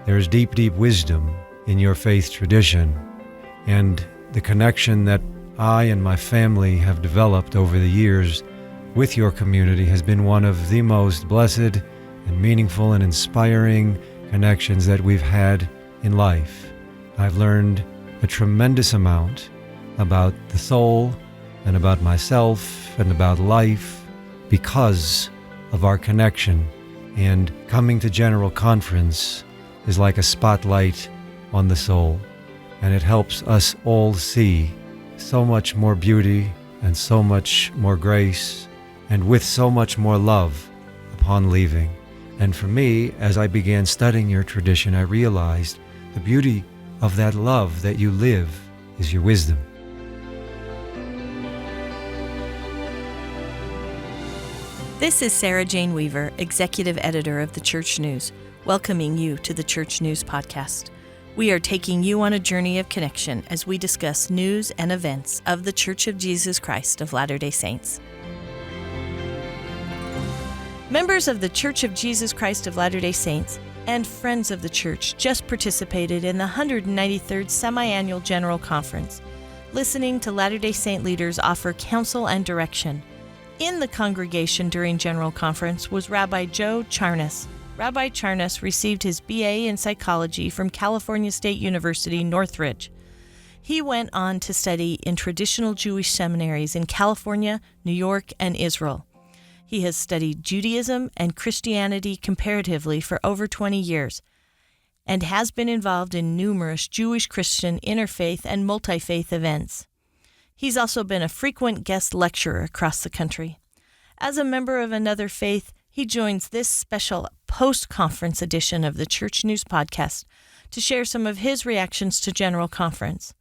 There is deep, deep wisdom in your faith tradition, and the connection that I and my family have developed over the years with your community has been one of the most blessed and meaningful and inspiring connections that we've had in life. I've learned a tremendous amount about the soul and about myself and about life because of our connection. And coming to General Conference is like a spotlight on the soul, and it helps us all see so much more beauty and so much more grace and with so much more love upon leaving. And for me, as I began studying your tradition, I realized the beauty of that love that you live is your wisdom. This is Sarah Jane Weaver, Executive Editor of the Church News, welcoming you to the Church News Podcast. We are taking you on a journey of connection as we discuss news and events of the Church of Jesus Christ of Latter-day Saints. Members of the Church of Jesus Christ of Latter-day Saints and friends of the Church just participated in the 193rd Semiannual General Conference, listening to Latter-day Saint leaders offer counsel and direction. In the congregation during General Conference was Rabbi Joe Charnes. Rabbi Charnes received his BA in psychology from California State University, Northridge. He went on to study in traditional Jewish seminaries in California, New York, and Israel. He has studied Judaism and Christianity comparatively for over 20 years and has been involved in numerous Jewish, Christian, interfaith, and multi-faith events. He's also been a frequent guest lecturer across the country. As a member of another faith, he joins this special post-conference edition of the Church News Podcast to share some of his reactions to General Conference.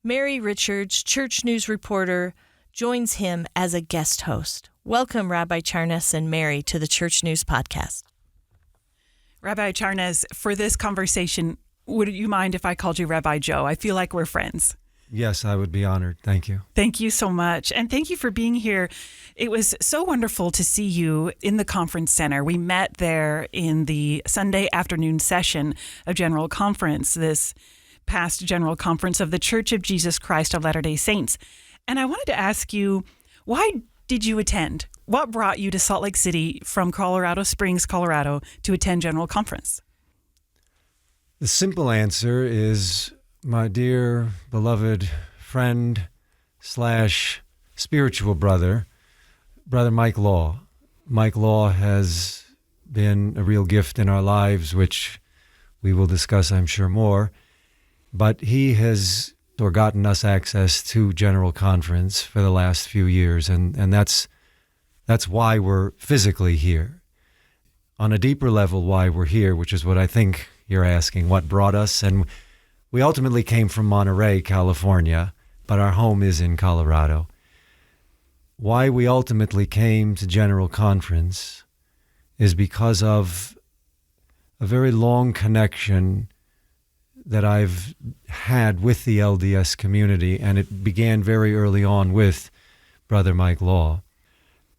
Mary Richards, Church News reporter, joins him as a guest host. Welcome, Rabbi Charnes and Mary, to the Church News Podcast. Rabbi Charnes, for this conversation, would you mind if I called you Rabbi Joe? I feel like we're friends. Yes, I would be honored. Thank you. Thank you so much. And thank you for being here. It was so wonderful to see you in the conference center. We met there in the Sunday afternoon session of General Conference, this past General Conference of the Church of Jesus Christ of Latter-day Saints. And I wanted to ask you, why did you attend? What brought you to Salt Lake City from Colorado Springs, Colorado, to attend General Conference? The simple answer is my dear, beloved friend / spiritual brother, Brother Mike Law. Mike Law has been a real gift in our lives, which we will discuss, I'm sure, more. But he has gotten us access to General Conference for the last few years, and that's why we're physically here. On a deeper level, why we're here, which is what I think you're asking, what brought us. And we ultimately came from Monterey, California, but our home is in Colorado. Why we ultimately came to General Conference is because of a very long connection that I've had with the LDS community, and it began very early on with Brother Mike Law.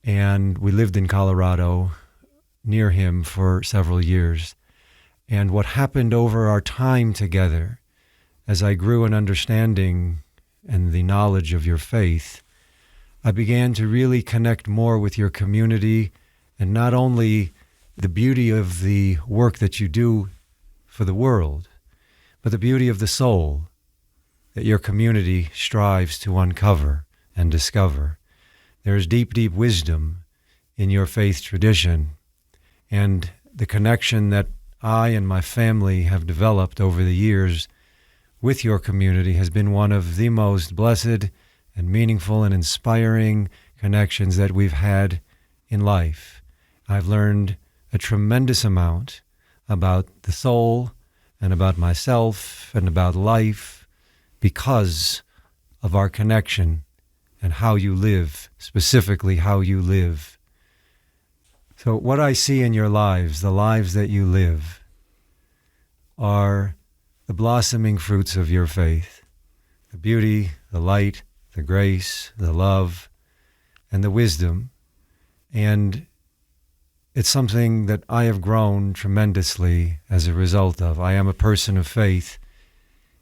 And we lived in Colorado near him for several years. And what happened over our time together, as I grew in understanding and the knowledge of your faith, I began to really connect more with your community, and not only the beauty of the work that you do for the world, but the beauty of the soul that your community strives to uncover and discover. There is deep, deep wisdom in your faith tradition, and the connection that I and my family have developed over the years with your community has been one of the most blessed and meaningful and inspiring connections that we've had in life. I've learned a tremendous amount about the soul and about myself and about life because of our connection and how you live, specifically how you live. So what I see in your lives, the lives that you live, are the blossoming fruits of your faith, the beauty, the light, the grace, the love, and the wisdom. And it's something that I have grown tremendously as a result of. I am a person of faith,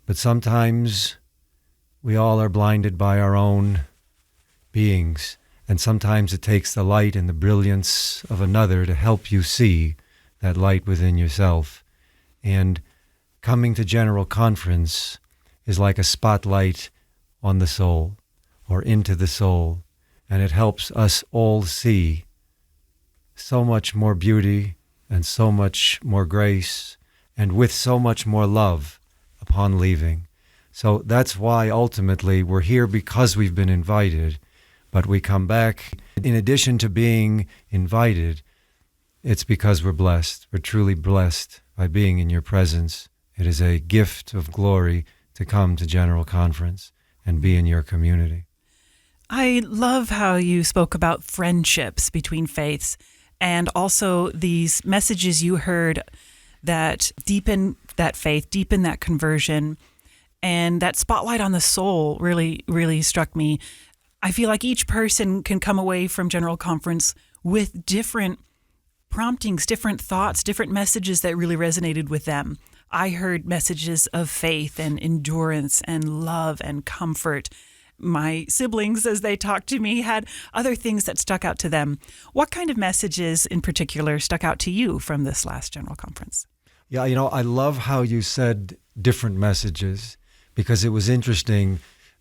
but sometimes we all are blinded by our own beings, and sometimes it takes the light and the brilliance of another to help you see that light within yourself. And coming to General Conference is like a spotlight on the soul or into the soul, and it helps us all see so much more beauty and so much more grace and with so much more love upon leaving. So that's why ultimately we're here, because we've been invited, but we come back. In addition to being invited, it's because we're blessed. We're truly blessed by being in your presence. It is a gift of glory to come to General Conference and be in your community. I love how you spoke about friendships between faiths, and also these messages you heard that deepen that faith, deepen that conversion, and that spotlight on the soul really, really struck me. I feel like each person can come away from General Conference with different promptings, different thoughts, different messages that really resonated with them. I heard messages of faith and endurance and love and comfort. My siblings, as they talked to me, had other things that stuck out to them. What kind of messages in particular stuck out to you from this last General Conference? Yeah, I love how you said different messages, because it was interesting.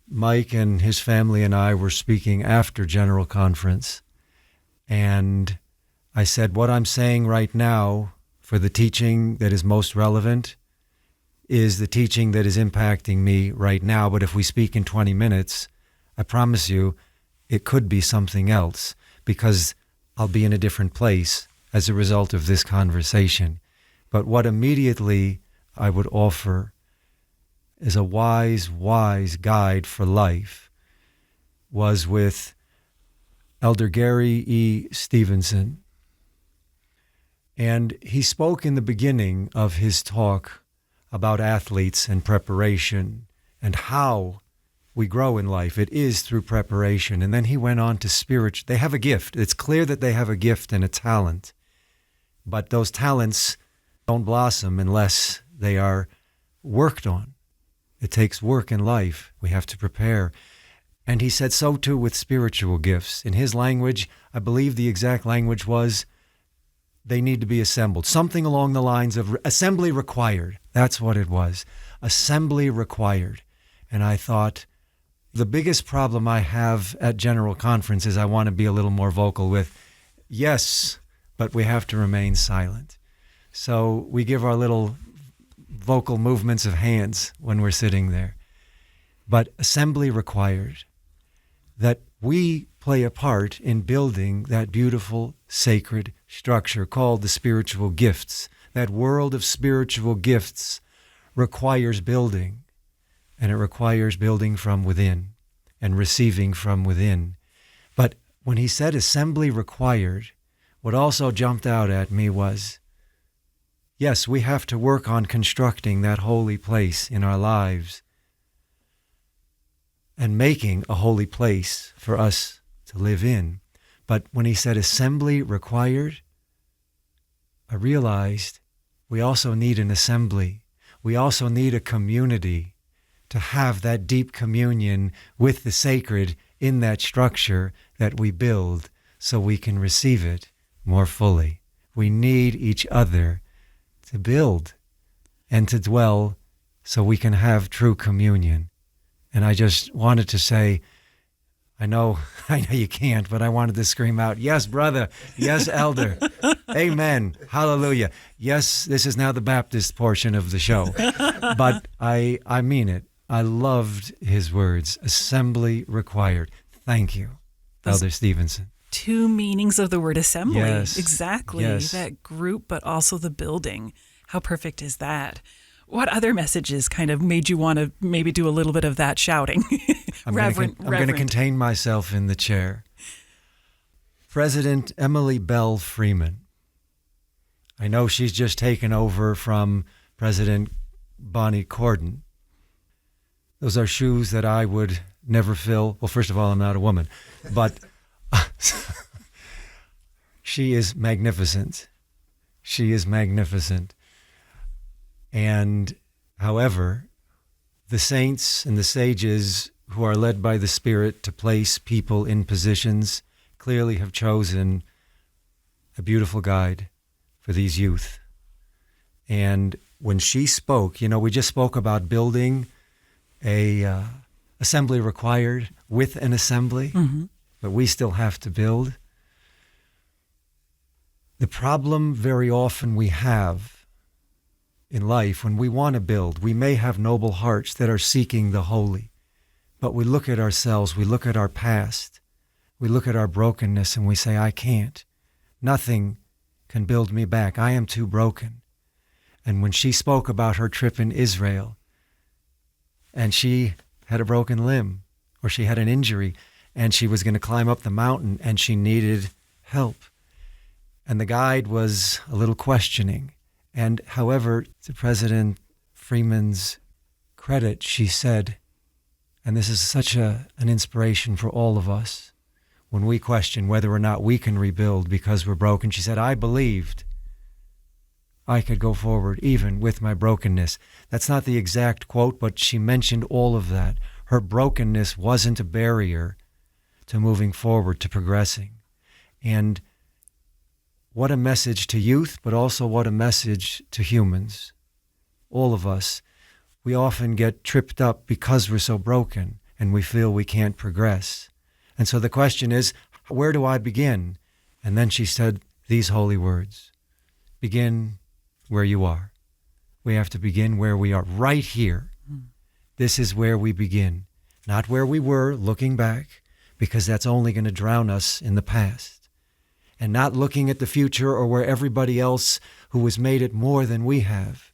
Mike and his family and I were speaking after General Conference, and I said, what I'm saying right now for the teaching that is most relevant is the teaching that is impacting me right now. But if we speak in 20 minutes, I promise you it could be something else, because I'll be in a different place as a result of this conversation. But what immediately I would offer is a wise guide for life was with Elder Gary E. Stevenson. And he spoke in the beginning of his talk about athletes and preparation and how we grow in life. It is through preparation. And then he went on to spiritual. They have a gift. It's clear that they have a gift and a talent, but those talents don't blossom unless they are worked on. It takes work in life. We have to prepare. And he said so too with spiritual gifts. In his language, I believe the exact language was, they need to be assembled. Something along the lines of assembly required. That's what it was. Assembly required. And I thought, the biggest problem I have at General Conference is I want to be a little more vocal with, yes, but we have to remain silent. So we give our little vocal movements of hands when we're sitting there. But assembly required. That we play a part in building that beautiful, sacred structure called the spiritual gifts. That world of spiritual gifts requires building, and it requires building from within and receiving from within. But when he said assembly required, what also jumped out at me was, yes, we have to work on constructing that holy place in our lives and making a holy place for us to live in. But when he said assembly required, I realized we also need an assembly. We also need a community to have that deep communion with the sacred in that structure that we build so we can receive it more fully. We need each other to build and to dwell so we can have true communion. And I just wanted to say, I know you can't, but I wanted to scream out, yes, brother, yes, elder, amen, hallelujah. Yes, this is now the Baptist portion of the show, but I mean it. I loved his words, assembly required. Thank you, Elder Stevenson. Two meanings of the word assembly. Yes. Exactly. Yes. That group, but also the building. How perfect is that? What other messages kind of made you want to maybe do a little bit of that shouting? I'm going to contain myself in the chair. President Emily Bell Freeman. I know she's just taken over from President Bonnie Cordon. Those are shoes that I would never fill. Well, first of all, I'm not a woman, but She is magnificent. She is magnificent. And, however, the saints and the sages who are led by the Spirit to place people in positions clearly have chosen a beautiful guide for these youth. And when she spoke, we just spoke about building a assembly required with an assembly, but we still have to build. The problem very often we have in life when we want to build, we may have noble hearts that are seeking the holy, but we look at ourselves, we look at our past, we look at our brokenness and we say, I can't. Nothing can build me back. I am too broken. And when she spoke about her trip in Israel, and she had a broken limb, or she had an injury, and she was going to climb up the mountain, and she needed help. And the guide was a little questioning. And however, to President Freeman's credit, she said, and this is such an inspiration for all of us, when we question whether or not we can rebuild because we're broken, she said, I believed I could go forward even with my brokenness. That's not the exact quote, but she mentioned all of that. Her brokenness wasn't a barrier to moving forward, to progressing. And what a message to youth, but also what a message to humans. All of us, we often get tripped up because we're so broken and we feel we can't progress. And so the question is, where do I begin? And then she said these holy words, begin where you are. We have to begin where we are, right here. This is where we begin, not where we were looking back, because that's only going to drown us in the past. And not looking at the future or where everybody else who has made it more than we have.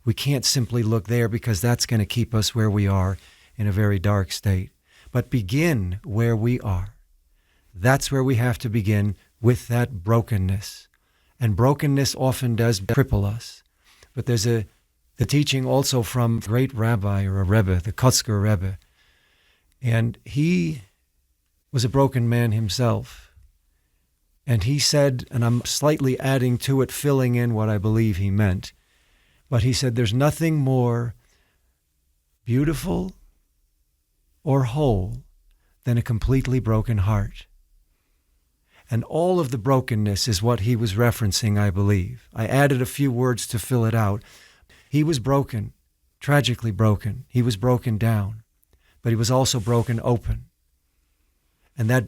We can't simply look there because that's going to keep us where we are in a very dark state. But begin where we are. That's where we have to begin, with that brokenness. And brokenness often does cripple us. But there's the teaching also from a great rabbi or a Rebbe, the Kotzker Rebbe. And he was a broken man himself. And he said, and I'm slightly adding to it, filling in what I believe he meant, but he said there's nothing more beautiful or whole than a completely broken heart. And all of the brokenness is what he was referencing, I believe. I added a few words to fill it out. He was broken, tragically broken. He was broken down, but he was also broken open. And that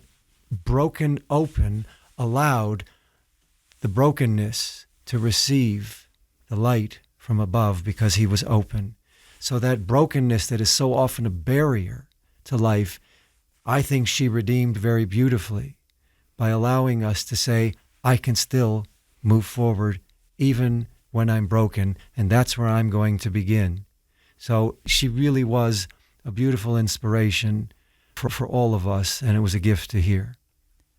broken open allowed the brokenness to receive the light from above because he was open. So that brokenness that is so often a barrier to life, I think she redeemed very beautifully by allowing us to say, I can still move forward even when I'm broken, and that's where I'm going to begin. So she really was a beautiful inspiration for all of us, and it was a gift to hear.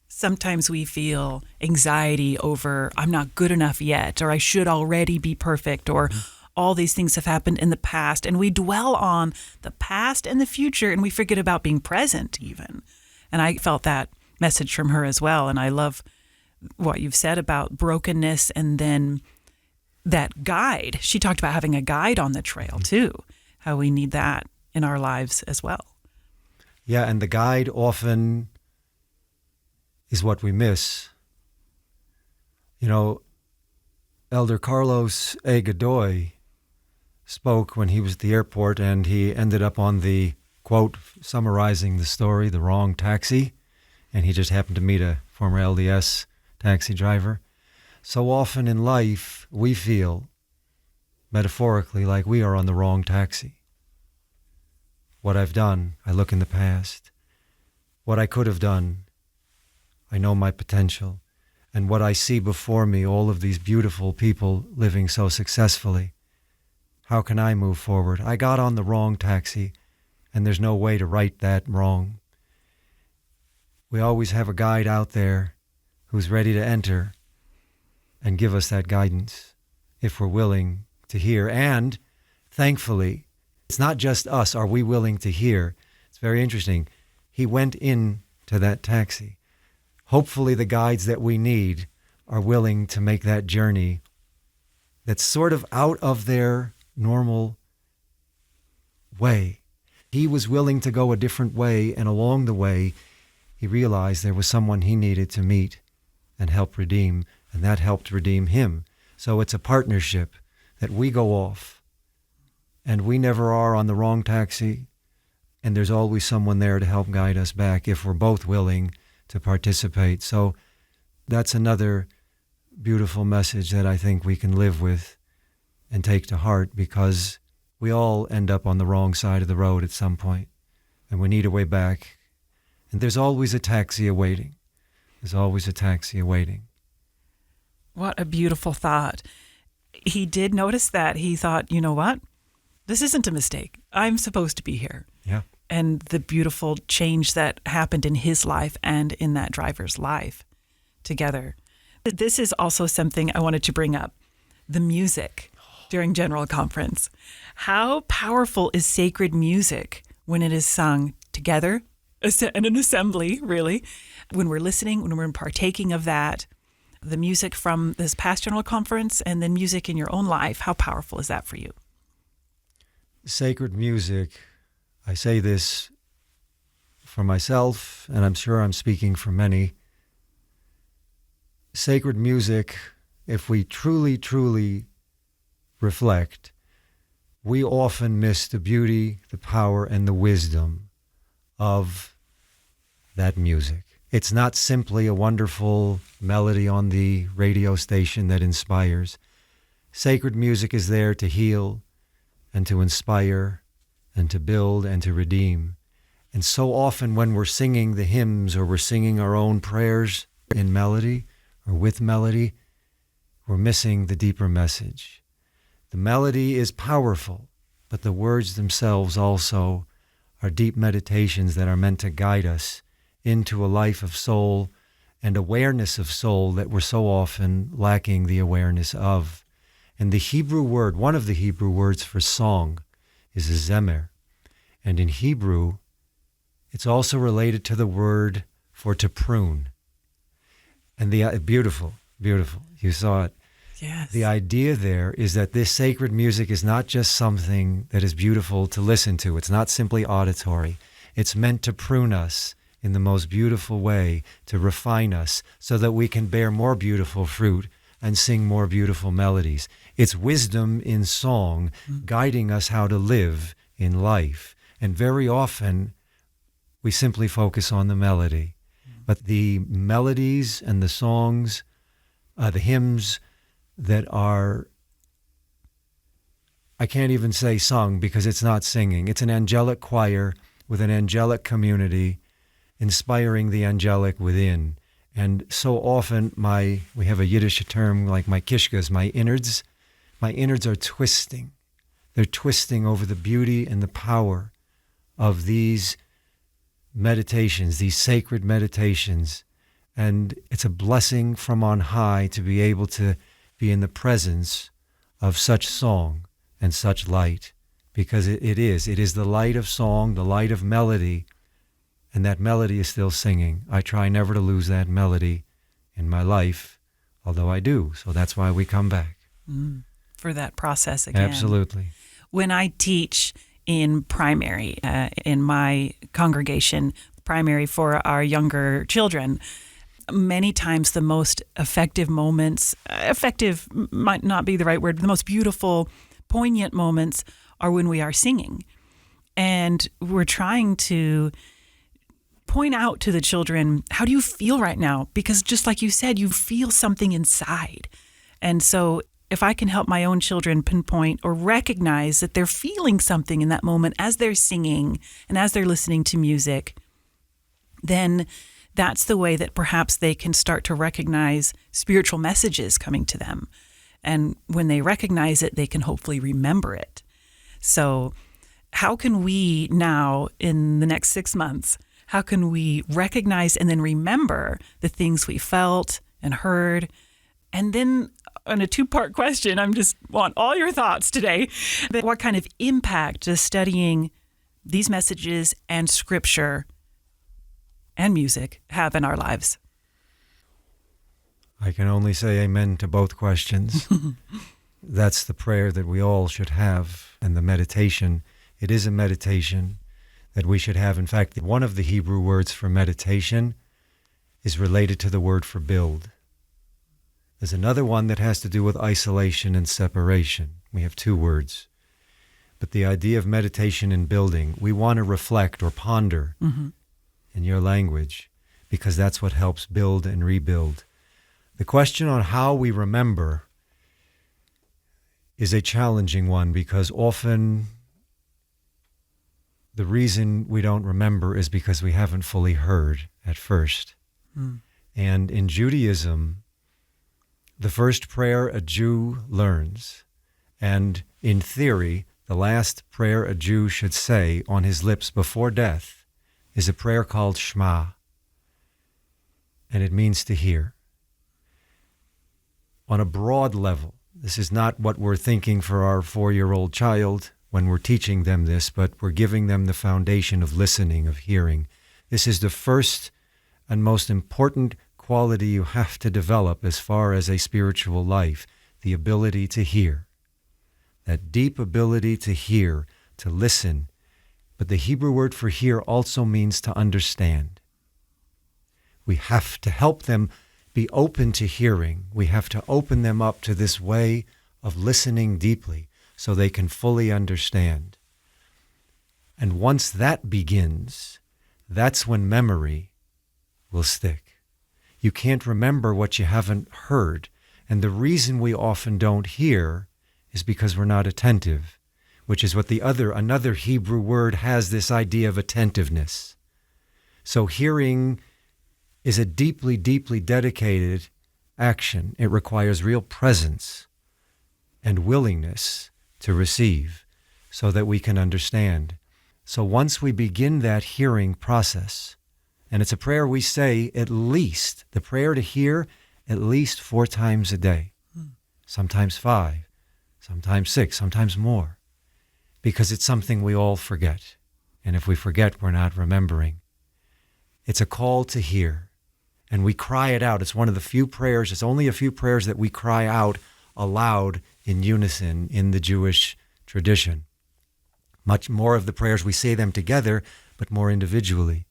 Sometimes we feel anxiety over, I'm not good enough yet, or I should already be perfect, or all these things have happened in the past, and we dwell on the past and the future, and we forget about being present even. And I felt that message from her as well, and I love what you've said about brokenness, and then that guide. She talked about having a guide on the trail too, how we need that in our lives as well. Yeah, and the guide often is what we miss. You know, Elder Carlos A. Godoy spoke when he was at the airport, and he ended up on the, quote, summarizing the story, the wrong taxi, and he just happened to meet a former LDS taxi driver. So often in life, we feel, metaphorically, like we are on the wrong taxi. What I've done, I look in the past. What I could have done, I know my potential. And what I see before me, all of these beautiful people living so successfully, how can I move forward? I got on the wrong taxi, and there's no way to right that wrong. We always have a guide out there who's ready to enter and give us that guidance if we're willing to hear. And thankfully, it's not just us. Are we willing to hear? It's very interesting. He went in to that taxi. Hopefully the guides that we need are willing to make that journey that's sort of out of their normal way. He was willing to go a different way, and along the way, he realized there was someone he needed to meet and help redeem, and that helped redeem him. So it's a partnership that we go off, and we never are on the wrong taxi, and there's always someone there to help guide us back if we're both willing to participate. So that's another beautiful message that I think we can live with and take to heart, because we all end up on the wrong side of the road at some point, and we need a way back. And there's always a taxi awaiting. There's always a taxi awaiting. What a beautiful thought. He did notice that. He thought, you know what? This isn't a mistake. I'm supposed to be here. Yeah. And the beautiful change that happened in his life and in that driver's life together. This is also something I wanted to bring up. The music during General Conference. How powerful is sacred music when it is sung together, in an assembly, really, when we're listening, when we're partaking of that, the music from this past General Conference and then music in your own life, how powerful is that for you? Sacred music, I say this for myself, and I'm sure I'm speaking for many. Sacred music, if we truly, truly reflect, we often miss the beauty, the power, and the wisdom of that music. It's not simply a wonderful melody on the radio station that inspires. Sacred music is there to heal and to inspire and to build and to redeem. And so often when we're singing the hymns or we're singing our own prayers in melody or with melody, we're missing the deeper message. The melody is powerful, but the words themselves also are deep meditations that are meant to guide us into a life of soul and awareness of soul that we're so often lacking the awareness of. And the Hebrew word, one of the Hebrew words for song, is a zemer. And in Hebrew, it's also related to the word for to prune. And the beautiful, you saw it. Yes. The idea there is that this sacred music is not just something that is beautiful to listen to. It's not simply auditory. It's meant to prune us in the most beautiful way, to refine us so that we can bear more beautiful fruit and sing more beautiful melodies. It's wisdom in song guiding us how to live in life. And very often we simply focus on the melody. But the melodies and the songs, the hymns that are, I can't even say sung because it's not singing. It's an angelic choir with an angelic community inspiring the angelic within. And so often we have a Yiddish term like my kishkas, my innards are twisting. They're twisting over the beauty and the power of these meditations, these sacred meditations. And it's a blessing from on high to be able to be in the presence of such song and such light, because it is the light of song, the light of melody, and that melody is still singing. I try never to lose that melody in my life, although I do. So that's why we come back. For that process again. Absolutely. When I teach in primary, in my congregation, primary for our younger children, many times the most effective moments, effective might not be the right word, but the most beautiful, poignant moments are when we are singing. And we're trying to point out to the children, how do you feel right now? Because just like you said, you feel something inside. And so if I can help my own children pinpoint or recognize that they're feeling something in that moment as they're singing and as they're listening to music, then that's the way that perhaps they can start to recognize spiritual messages coming to them. And when they recognize it, they can hopefully remember it. So how can we now, in the next 6 months, how can we recognize and then remember the things we felt and heard? And then on a 2-part question, I just want all your thoughts today. What kind of impact does studying these messages and scripture and music have in our lives? I can only say amen to both questions. That's the prayer that we all should have, and the meditation. It is a meditation that we should have. In fact, one of the Hebrew words for meditation is related to the word for build. There's another one that has to do with isolation and separation. We have two words. But the idea of meditation and building, we want to reflect or ponder in your language, because that's what helps build and rebuild. The question on how we remember is a challenging one, because often the reason we don't remember is because we haven't fully heard at first. And in Judaism, the first prayer a Jew learns, and in theory, the last prayer a Jew should say on his lips before death, is a prayer called Shema, and it means to hear. On a broad level, this is not what we're thinking for our 4-year-old child when we're teaching them this, but we're giving them the foundation of listening, of hearing. This is the first and most important quality you have to develop as far as a spiritual life, the ability to hear. That deep ability to hear, to listen. But the Hebrew word for hear also means to understand. We have to help them be open to hearing. We have to open them up to this way of listening deeply so they can fully understand. And once that begins, that's when memory will stick. You can't remember what you haven't heard. And the reason we often don't hear is because we're not attentive, which is what another Hebrew word has, this idea of attentiveness. So hearing is a deeply, deeply dedicated action. It requires real presence and willingness to receive so that we can understand. So once we begin that hearing process, and it's a prayer we say at least, the prayer to hear at least 4 times a day, sometimes 5, sometimes 6, sometimes more, because it's something we all forget. And if we forget, we're not remembering. It's a call to hear. And we cry it out. It's one of the few prayers, it's only a few prayers that we cry out aloud in unison in the Jewish tradition. Much more of the prayers, we say them together, but more individually.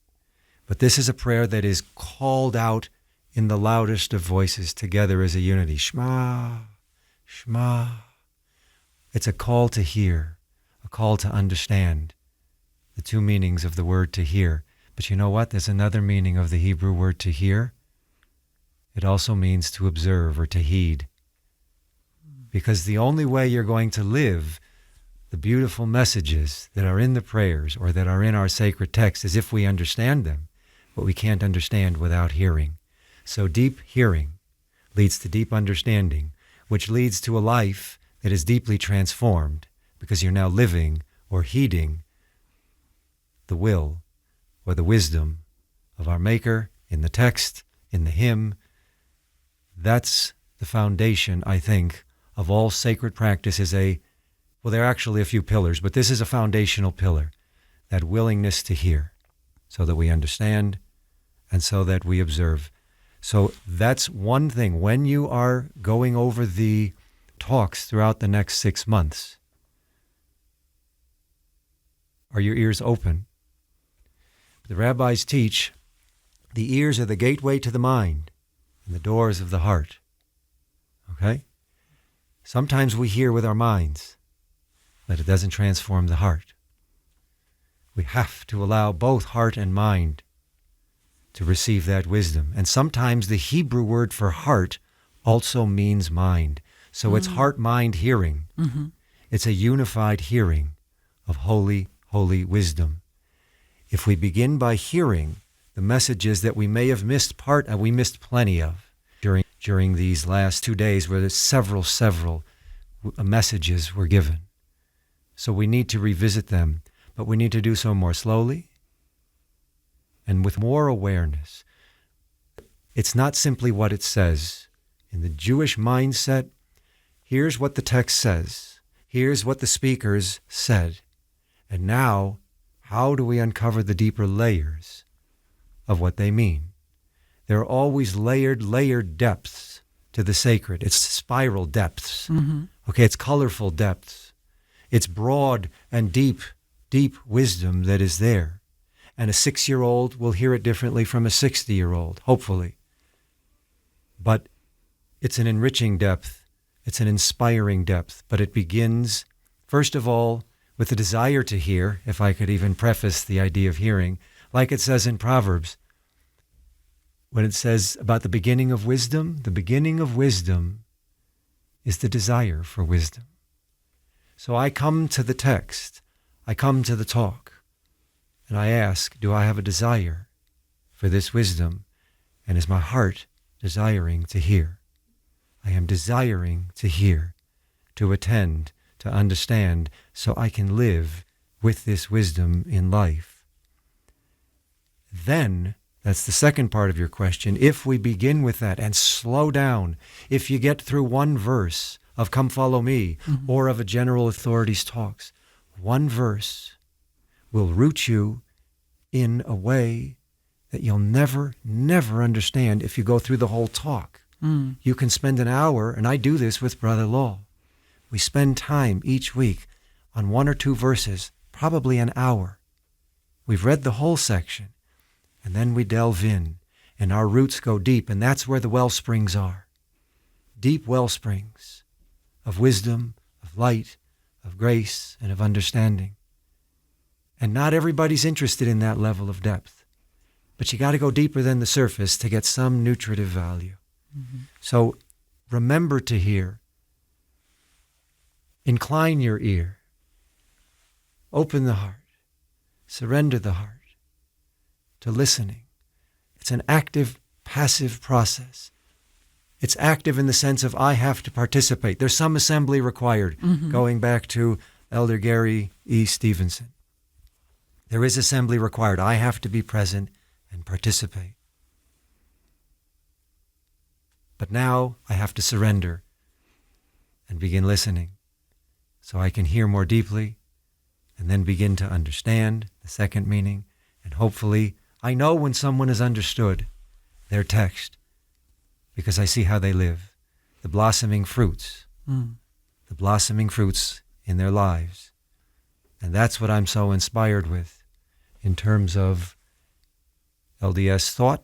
But this is a prayer that is called out in the loudest of voices together as a unity. Shema, Shema. It's a call to hear, a call to understand the two meanings of the word to hear. But you know what? There's another meaning of the Hebrew word to hear. It also means to observe or to heed. Because the only way you're going to live the beautiful messages that are in the prayers or that are in our sacred text is if we understand them. But we can't understand without hearing. So deep hearing leads to deep understanding, which leads to a life that is deeply transformed because you're now living or heeding the will or the wisdom of our Maker in the text, in the hymn. That's the foundation, I think, of all sacred practice. There are actually a few pillars, but this is a foundational pillar, that willingness to hear so that we understand and so that we observe. So that's one thing. When you are going over the talks throughout the next 6 months, are your ears open? The rabbis teach the ears are the gateway to the mind and the doors of the heart. Okay? Sometimes we hear with our minds, but it doesn't transform the heart. We have to allow both heart and mind to receive that wisdom. And sometimes the Hebrew word for heart also means mind. So it's heart-mind hearing. Mm-hmm. It's a unified hearing of holy, holy wisdom. If we begin by hearing the messages that we may have missed we missed plenty of during these last 2 days where there's several messages were given. So we need to revisit them, but we need to do so more slowly and with more awareness. It's not simply what it says. In the Jewish mindset, here's what the text says. Here's what the speakers said. And now, how do we uncover the deeper layers of what they mean? There are always layered depths to the sacred. It's spiral depths. Okay, it's colorful depths. It's broad and deep, deep wisdom that is there. And a 6-year-old will hear it differently from a 60-year-old, hopefully. But it's an enriching depth. It's an inspiring depth. But it begins, first of all, with the desire to hear, if I could even preface the idea of hearing, like it says in Proverbs, when it says about the beginning of wisdom is the desire for wisdom. So I come to the text, I come to the talk, and I ask, do I have a desire for this wisdom? And is my heart desiring to hear? I am desiring to hear, to attend, to understand, so I can live with this wisdom in life. Then, that's the second part of your question. If we begin with that and slow down, if you get through one verse of Come Follow Me or of a general authorities talks, one verse will root you in a way that you'll never understand if you go through the whole talk. You can spend an hour, and I do this with Brother Law. We spend time each week on 1 or 2 verses, probably an hour. We've read the whole section. And then we delve in, and our roots go deep, and that's where the well springs are. Deep well springs of wisdom, of light, of grace, and of understanding. And not everybody's interested in that level of depth. But you got to go deeper than the surface to get some nutritive value. So remember to hear. Incline your ear. Open the heart. Surrender the heart to listening. It's an active, passive process. It's active in the sense of I have to participate. There's some assembly required, going back to Elder Gary E. Stevenson. There is assembly required. I have to be present and participate. But now I have to surrender and begin listening so I can hear more deeply and then begin to understand the second meaning. And hopefully I know when someone has understood their text because I see how they live, the blossoming fruits in their lives. And that's what I'm so inspired with in terms of LDS thought,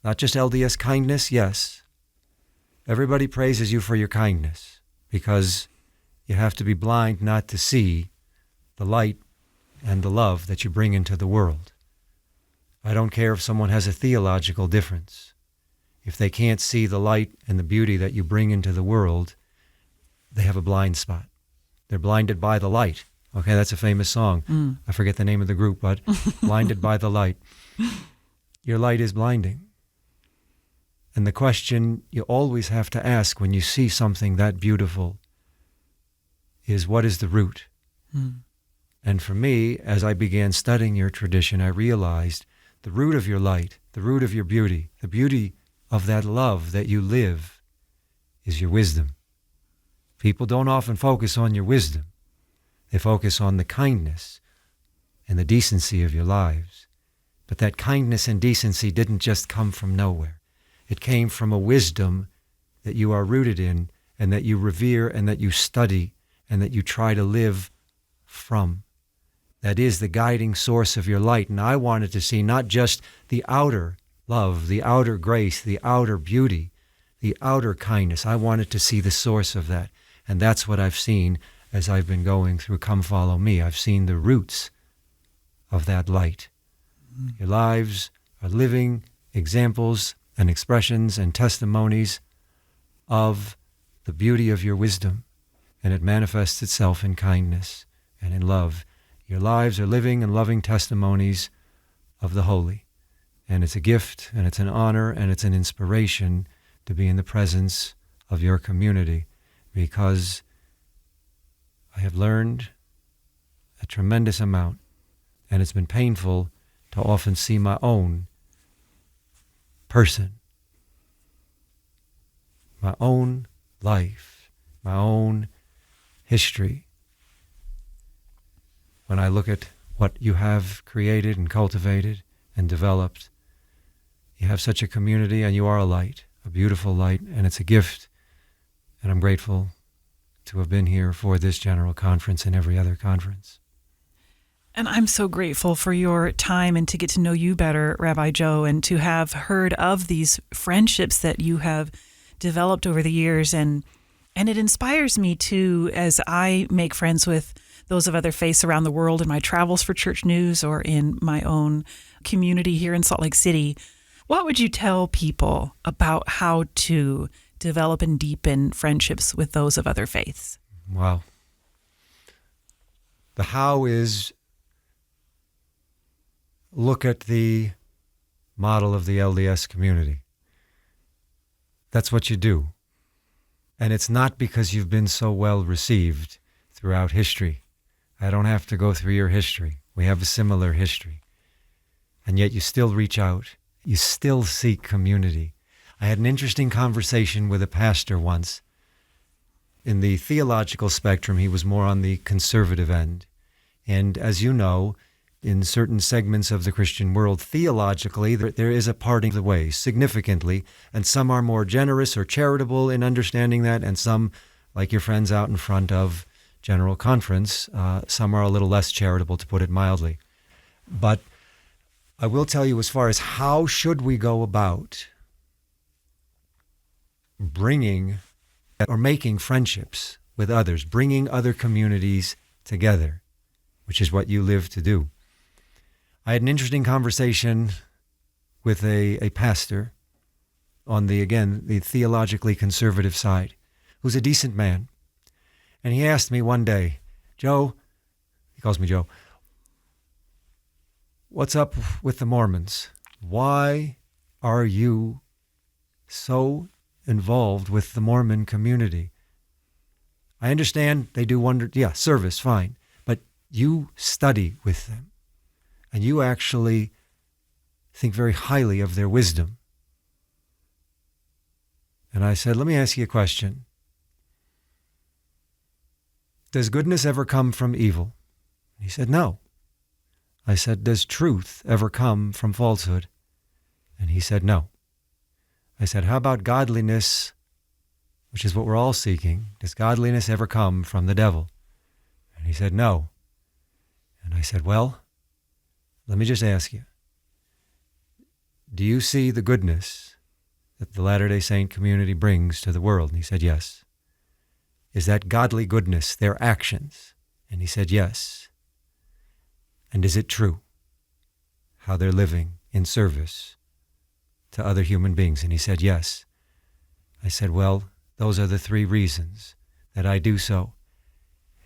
not just LDS kindness, yes. Everybody praises you for your kindness because you have to be blind not to see the light and the love that you bring into the world. I don't care if someone has a theological difference. If they can't see the light and the beauty that you bring into the world, they have a blind spot. They're blinded by the light. Okay, that's a famous song. I forget the name of the group, but blinded by the light. Your light is blinding. And the question you always have to ask when you see something that beautiful is, what is the root? And for me, as I began studying your tradition, I realized the root of your light, the root of your beauty, the beauty of that love that you live is your wisdom. People don't often focus on your wisdom. They focus on the kindness and the decency of your lives. But that kindness and decency didn't just come from nowhere. It came from a wisdom that you are rooted in and that you revere and that you study and that you try to live from. That is the guiding source of your light. And I wanted to see not just the outer love, the outer grace, the outer beauty, the outer kindness. I wanted to see the source of that. And that's what I've seen as I've been going through Come Follow Me. I've seen the roots of that light. Your lives are living examples and expressions and testimonies of the beauty of your wisdom. And it manifests itself in kindness and in love. Your lives are living and loving testimonies of the holy. And it's a gift, and it's an honor, and it's an inspiration to be in the presence of your community, because I have learned a tremendous amount, and it's been painful to often see my own person, my own life, my own history. When I look at what you have created and cultivated and developed, you have such a community and you are a light. a beautiful light, and it's a gift, and I'm grateful to have been here for this General Conference and every other conference. And I'm so grateful for your time and to get to know you better, Rabbi Joe, and to have heard of these friendships that you have developed over the years. And it inspires me, too, as I make friends with those of other faiths around the world in my travels for Church News or in my own community here in Salt Lake City. What would you tell people about how to develop and deepen friendships with those of other faiths? Wow. The how is, look at the model of the LDS community. That's what you do. And it's not because you've been so well received throughout history. I don't have to go through your history. We have a similar history. And yet you still reach out. You still seek community. I had an interesting conversation with a pastor once. In the theological spectrum, he was more on the conservative end. And as you know, in certain segments of the Christian world, theologically, there is a parting of the ways, significantly, and some are more generous or charitable in understanding that, and some, like your friends out in front of General Conference, some are a little less charitable, to put it mildly. But I will tell you, as far as how should we go about bringing or making friendships with others, bringing other communities together, which is what you live to do. I had an interesting conversation with a pastor on the theologically conservative side, who's a decent man. And he asked me one day, Joe, he calls me Joe, what's up with the Mormons? Why are you so involved with the Mormon community? I understand they do service, fine, but you study with them. And you actually think very highly of their wisdom. And I said, let me ask you a question. Does goodness ever come from evil? He said, no. I said, does truth ever come from falsehood? And he said, no. I said, how about godliness, which is what we're all seeking? Does godliness ever come from the devil? And he said, no. And I said, well, let me just ask you, do you see the goodness that the Latter-day Saint community brings to the world? And he said, yes. Is that godly goodness their actions? And he said, yes. And is it true how they're living in service to other human beings? And he said, yes. I said, well, those are the three reasons that I do so.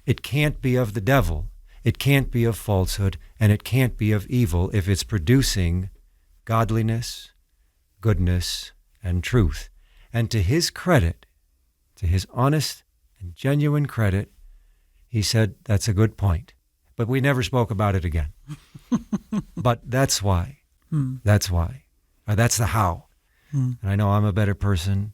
It can't be of the devil. It can't be of falsehood, and it can't be of evil if it's producing godliness, goodness, and truth. And to his credit, to his honest and genuine credit, he said, that's a good point. But we never spoke about it again. But that's why. That's why. That's the how. And I know I'm a better person,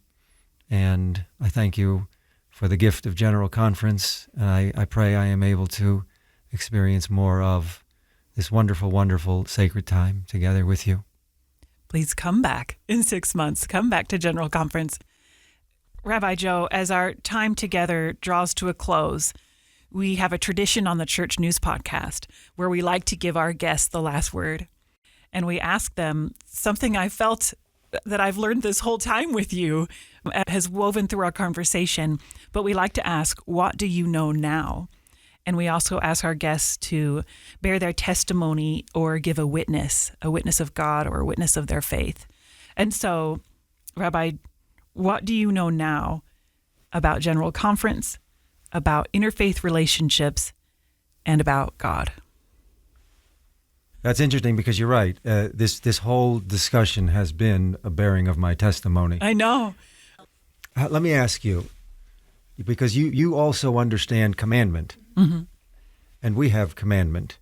and I thank you for the gift of General Conference, and I pray I am able to experience more of this wonderful, wonderful sacred time together with you. Please come back in 6 months. Come back to General Conference. Rabbi Joe, as our time together draws to a close, we have a tradition on the Church News podcast where we like to give our guests the last word. And we ask them something I felt that I've learned this whole time with you has woven through our conversation. But we like to ask, what do you know now? And we also ask our guests to bear their testimony or give a witness of God or a witness of their faith. And so, Rabbi, what do you know now about General Conference, about interfaith relationships, and about God? That's interesting because you're right. This whole discussion has been a bearing of my testimony. I know. Let me ask you, because you also understand commandment. Mm-hmm. And we have commandment.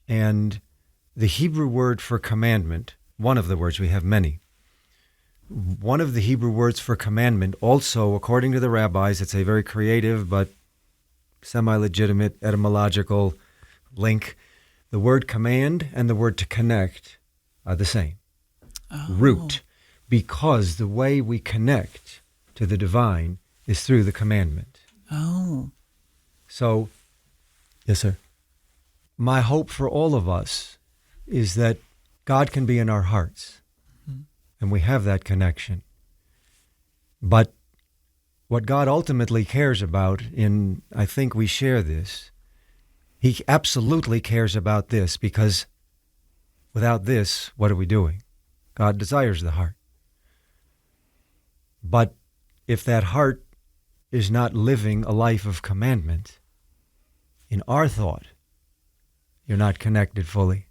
And the Hebrew word for commandment, one of the words, we have many. One of the Hebrew words for commandment, also, according to the rabbis, it's a very creative but semi-legitimate etymological link. The word command and the word to connect are the same. Oh. Root. because the way we connect to the divine is through the commandment. Oh. So, yes, sir. My hope for all of us is that God can be in our hearts, and we have that connection. But what God ultimately cares about, I think we share this, He absolutely cares about this, because without this, what are we doing? God desires the heart. But if that heart is not living a life of commandment, in our thought, you're not connected fully.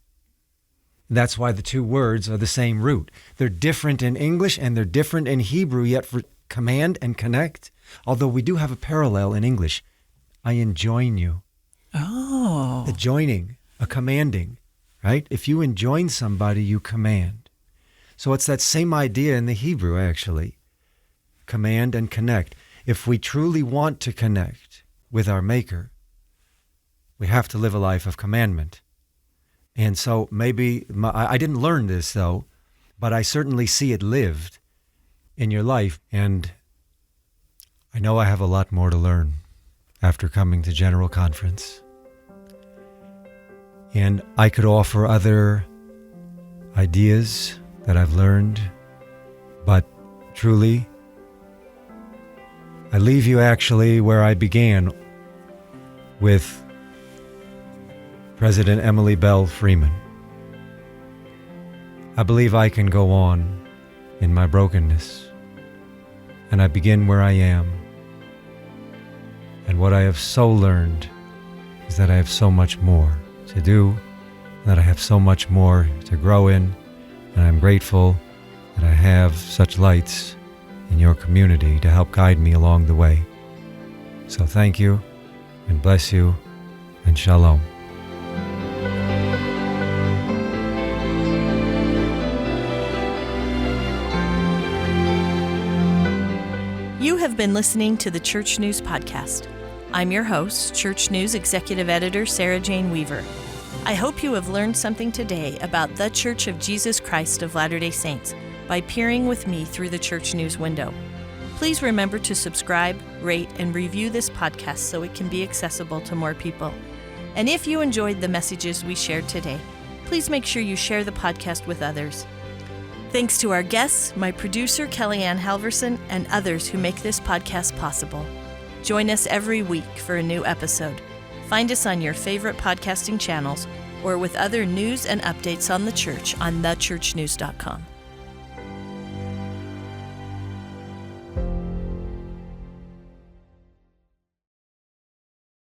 That's why the two words are the same root. They're different in English and they're different in Hebrew, yet for command and connect, although we do have a parallel in English. I enjoin you. Oh. A joining, a commanding, right? If you enjoin somebody, you command. So it's that same idea in the Hebrew, actually. Command and connect. If we truly want to connect with our Maker, we have to live a life of commandment. And so maybe, I didn't learn this though, but I certainly see it lived in your life. And I know I have a lot more to learn after coming to General Conference. And I could offer other ideas that I've learned, but truly, I leave you actually where I began, with President Emily Bell Freeman. I believe I can go on in my brokenness, and I begin where I am. And what I have so learned is that I have so much more to do, that I have so much more to grow in, and I'm grateful that I have such lights in your community to help guide me along the way. So thank you, and bless you, and shalom. You have been listening to the Church News Podcast. I'm your host, Church News Executive Editor Sarah Jane Weaver. I hope you have learned something today about the Church of Jesus Christ of Latter-day Saints by peering with me through the Church News window. Please remember to subscribe, rate, and review this podcast so it can be accessible to more people. And if you enjoyed the messages we shared today, please make sure you share the podcast with others. Thanks to our guests, my producer Kellyanne Halverson, and others who make this podcast possible. Join us every week for a new episode. Find us on your favorite podcasting channels or with other news and updates on the church on thechurchnews.com.